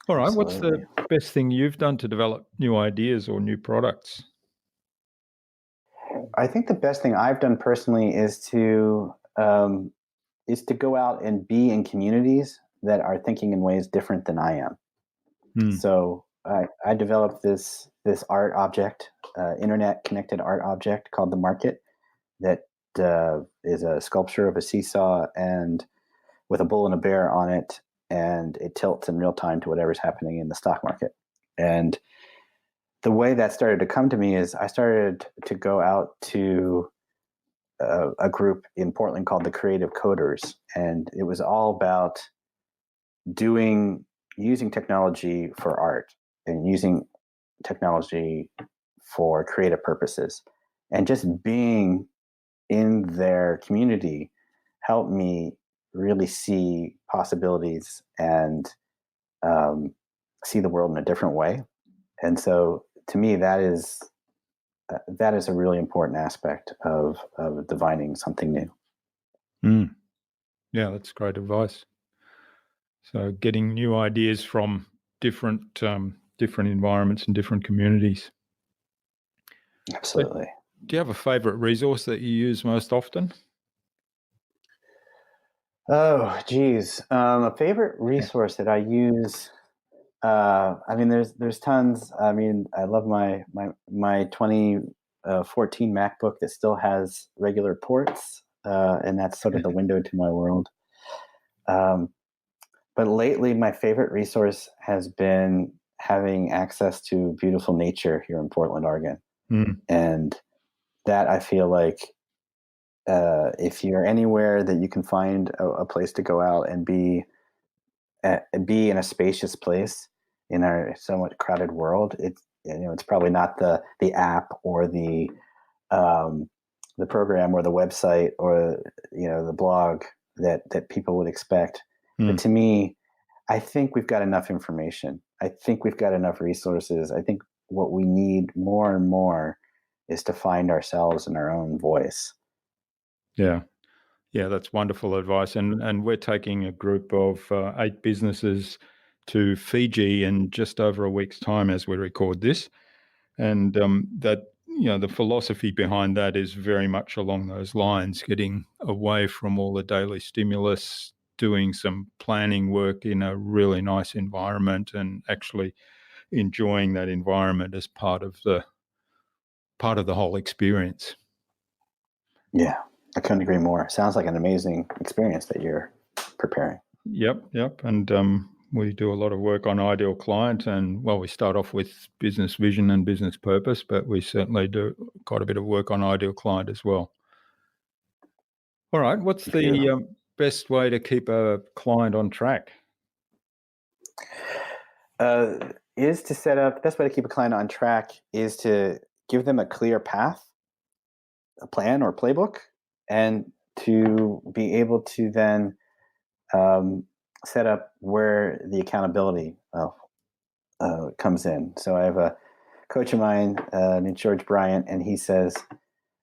All right, what's Absolutely. the best thing you've done to develop new ideas or new products? I think the best thing I've done personally is to go out and be in communities that are thinking in ways different than I am. Hmm. So I developed this art object, internet connected art object called the Market, that is a sculpture of a seesaw and with a bull and a bear on it, and it tilts in real time to whatever's happening in the stock market. And the way that started to come to me is I started to go out to a group in Portland called the Creative Coders, and it was all about using technology for art and using technology for creative purposes, and just being in their community helped me really see possibilities and see the world in a different way. And so, to me, that is a really important aspect of divining something new. Mm. Yeah, that's great advice. So getting new ideas from different environments and different communities. So Absolutely. do you have a favorite resource that you use most often? Oh, geez. A favorite resource that I use. I mean, there's tons. I mean, I love my 2014 MacBook that still has regular ports, and that's sort of the window to my world. Um, but lately, my favorite resource has been having access to beautiful nature here in Portland, Oregon, Mm. and that I feel like if you're anywhere that you can find a place to go out and be in a spacious place in our somewhat crowded world, it's probably not the app or the program or the website or the blog that people would expect. But Mm. to me, I think we've got enough information. I think we've got enough resources. I think what we need more and more is to find ourselves in our own voice. Yeah. Yeah, that's wonderful advice. And we're taking a group of 8 businesses to Fiji in just over a week's time as we record this. And that, the philosophy behind that is very much along those lines, getting away from all the daily stimulus, doing some planning work in a really nice environment, and actually enjoying that environment as part of the whole experience. Yeah, I couldn't agree more. Sounds like an amazing experience that you're preparing. Yep. And we do a lot of work on ideal client, and we start off with business vision and business purpose, but we certainly do quite a bit of work on ideal client as well. All right, what's the Beautiful. best way to keep a client on track? Is to set up the best way to keep a client on track is to give them a clear path, a plan or playbook, and to be able to then um, set up where the accountability comes in. So I have a coach of mine named George Bryant, and he says,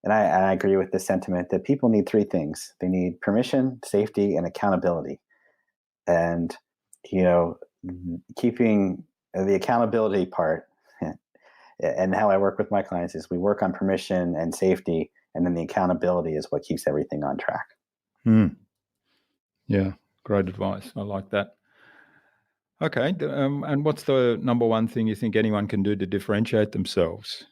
and I agree with this sentiment, that people need three things: they need permission, safety, and accountability. And you know, keeping the accountability part, and how I work with my clients is we work on permission and safety, and then the accountability is what keeps everything on track. Hmm. Yeah, great advice. I like that. Okay, and what's the number one thing you think anyone can do to differentiate themselves?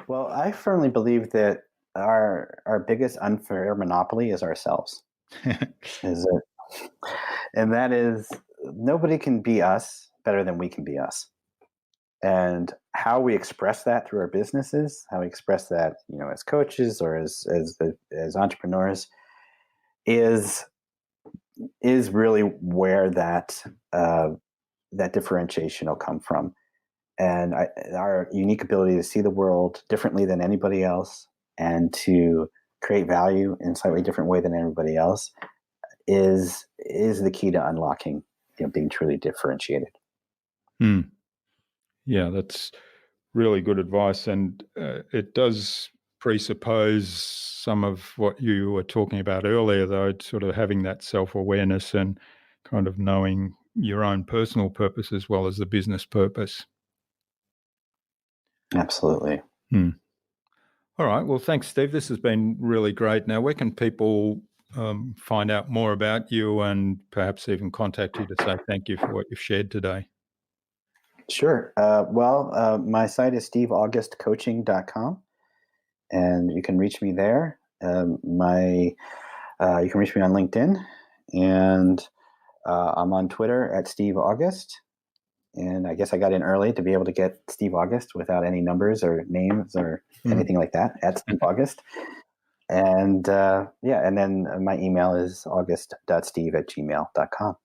Well, I firmly believe that our biggest unfair monopoly is ourselves. Is it? And that is, nobody can be us better than we can be us. And how we express that through our businesses, how we express that, as coaches or as entrepreneurs, is really where that differentiation will come from. And our unique ability to see the world differently than anybody else and to create value in a slightly different way than everybody else, is the key to unlocking, being truly differentiated. Yeah, that's really good advice, and it does presuppose some of what you were talking about earlier, though, sort of having that self-awareness and kind of knowing your own personal purpose as well as the business purpose. Absolutely. All right. Well, thanks, Steve. This has been really great. Now, where can people find out more about you and perhaps even contact you to say thank you for what you've shared today? Sure. My site is steveaugustcoaching.com, and you can reach me there. You can reach me on LinkedIn, and I'm on Twitter at Steve August. And I guess I got in early to be able to get Steve August without any numbers or names or anything like that, at Steve August. And and then my email is august.steve@gmail.com.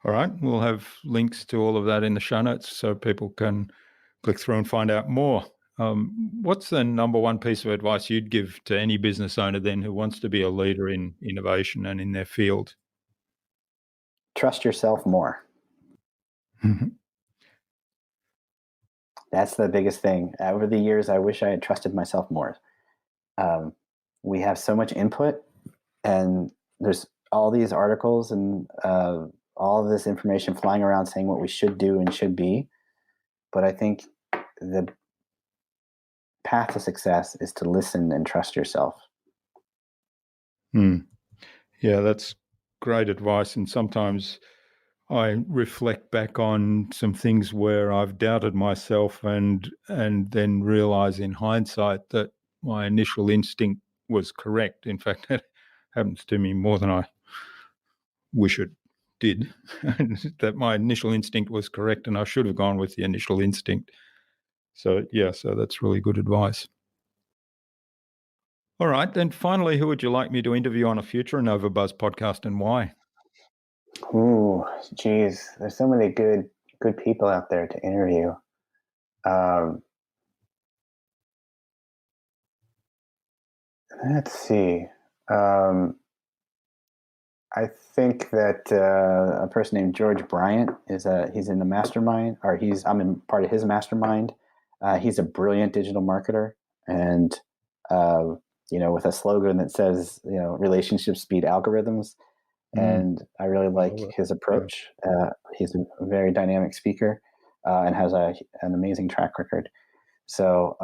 All right. We'll have links to all of that in the show notes so people can click through and find out more. What's the number one piece of advice you'd give to any business owner then who wants to be a leader in innovation and in their field? Trust yourself more. That's the biggest thing. Over the years, I wish I had trusted myself more. We have so much input, and there's all these articles and all of this information flying around saying what we should do and should be. But I think the path to success is to listen and trust yourself. Yeah, that's great advice. And sometimes I reflect back on some things where I've doubted myself and then realize in hindsight that my initial instinct was correct. In fact, that happens to me more than I wish it did, that my initial instinct was correct and I should have gone with the initial instinct. So that's really good advice. All right, then finally, who would you like me to interview on a future InnovaBuzz podcast and why? Ooh, geez, there's so many good people out there to interview. Let's see. I think that a person named George Bryant he's in the mastermind, or I'm in part of his mastermind. He's a brilliant digital marketer, and with a slogan that says, relationships beat algorithms. And I really like his approach. He's a very dynamic speaker and has an amazing track record. So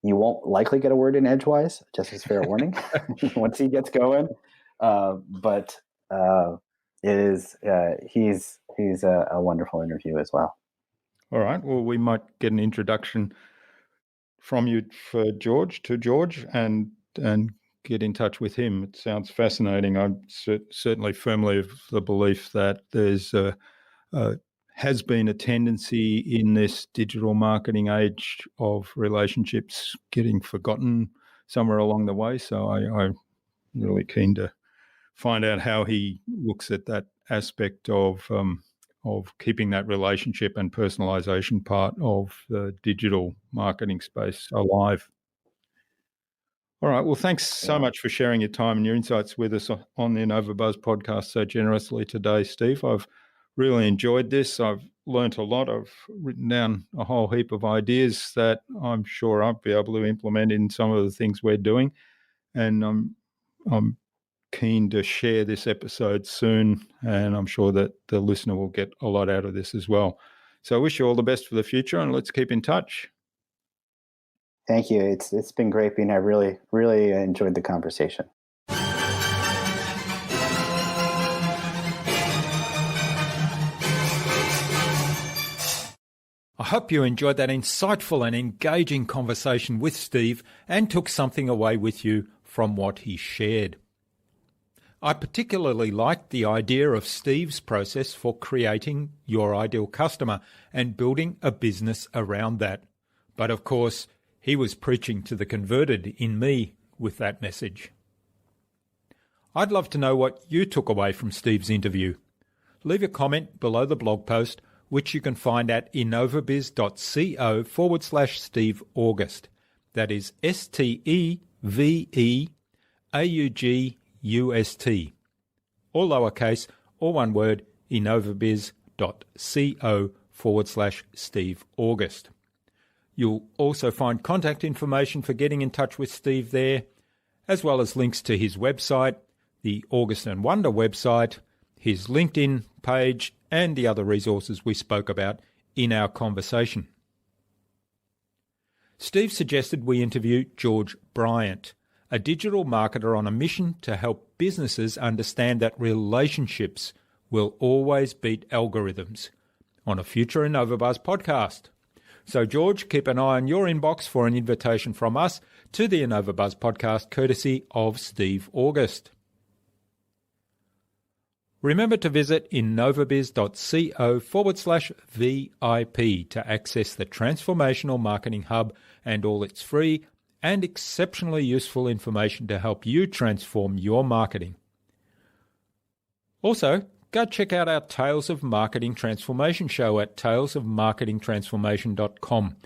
you won't likely get a word in edgewise, just as fair warning, once he gets going. But he's a wonderful interview as well. All right. Well, we might get an introduction from you for George and get in touch with him. It sounds fascinating. I'm certainly firmly of the belief that there's has been a tendency in this digital marketing age of relationships getting forgotten somewhere along the way. So I'm really keen to find out how he looks at that aspect of keeping that relationship and personalization part of the digital marketing space alive. All right. Well, thanks so much for sharing your time and your insights with us on the InnovaBuzz podcast so generously today, Steve. I've really enjoyed this. I've learnt a lot. I've written down a whole heap of ideas that I'm sure I'll be able to implement in some of the things we're doing. And I'm keen to share this episode soon, and I'm sure that the listener will get a lot out of this as well. So I wish you all the best for the future, and let's keep in touch. Thank you. It's been great being here. Really, really enjoyed the conversation. I hope you enjoyed that insightful and engaging conversation with Steve and took something away with you from what he shared. I particularly liked the idea of Steve's process for creating your ideal customer and building a business around that. But of course, he was preaching to the converted in me with that message. I'd love to know what you took away from Steve's interview. Leave a comment below the blog post, which you can find at innovabiz.co/Steve August. That is SteveAugust. All lowercase, all one word, innovabiz.co/Steve August. You'll also find contact information for getting in touch with Steve there, as well as links to his website, the August and Wonder website, his LinkedIn page, and the other resources we spoke about in our conversation. Steve suggested we interview George Bryant, a digital marketer on a mission to help businesses understand that relationships will always beat algorithms, on a future InnovaBuzz podcast. So, George, keep an eye on your inbox for an invitation from us to the InnovaBuzz podcast, courtesy of Steve August. Remember to visit innovabiz.co/VIP to access the Transformational Marketing Hub and all its free and exceptionally useful information to help you transform your marketing. Also, go check out our Tales of Marketing Transformation show at talesofmarketingtransformation.com,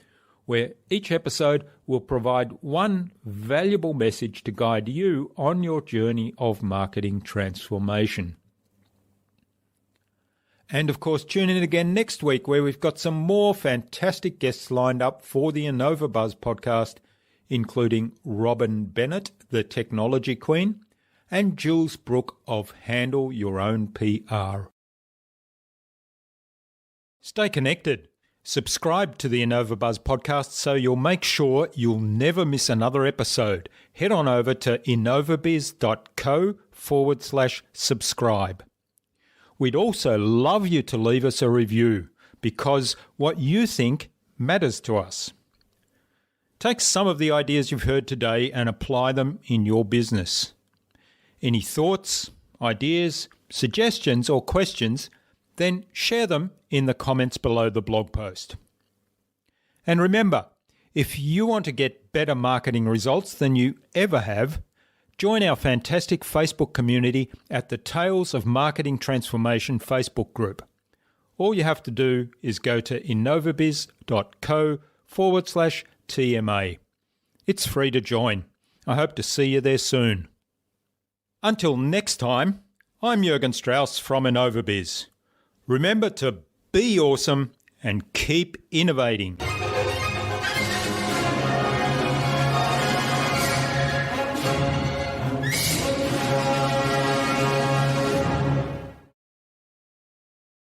where each episode will provide one valuable message to guide you on your journey of marketing transformation. And of course, tune in again next week, where we've got some more fantastic guests lined up for the InnovaBuzz podcast, including Robin Bennett, the technology queen, and Jules Brooke of Handle Your Own PR. Stay connected. Subscribe to the InnovaBuzz podcast so you'll make sure you'll never miss another episode. Head on over to innovabiz.co/subscribe. We'd also love you to leave us a review, because what you think matters to us. Take some of the ideas you've heard today and apply them in your business. Any thoughts, ideas, suggestions or questions, then share them in the comments below the blog post. And remember, if you want to get better marketing results than you ever have, join our fantastic Facebook community at the Tales of Marketing Transformation Facebook group. All you have to do is go to innovabiz.co/TMA. It's free to join. I hope to see you there soon. Until next time, I'm Jürgen Strauss from InnovaBiz. Remember to be awesome and keep innovating.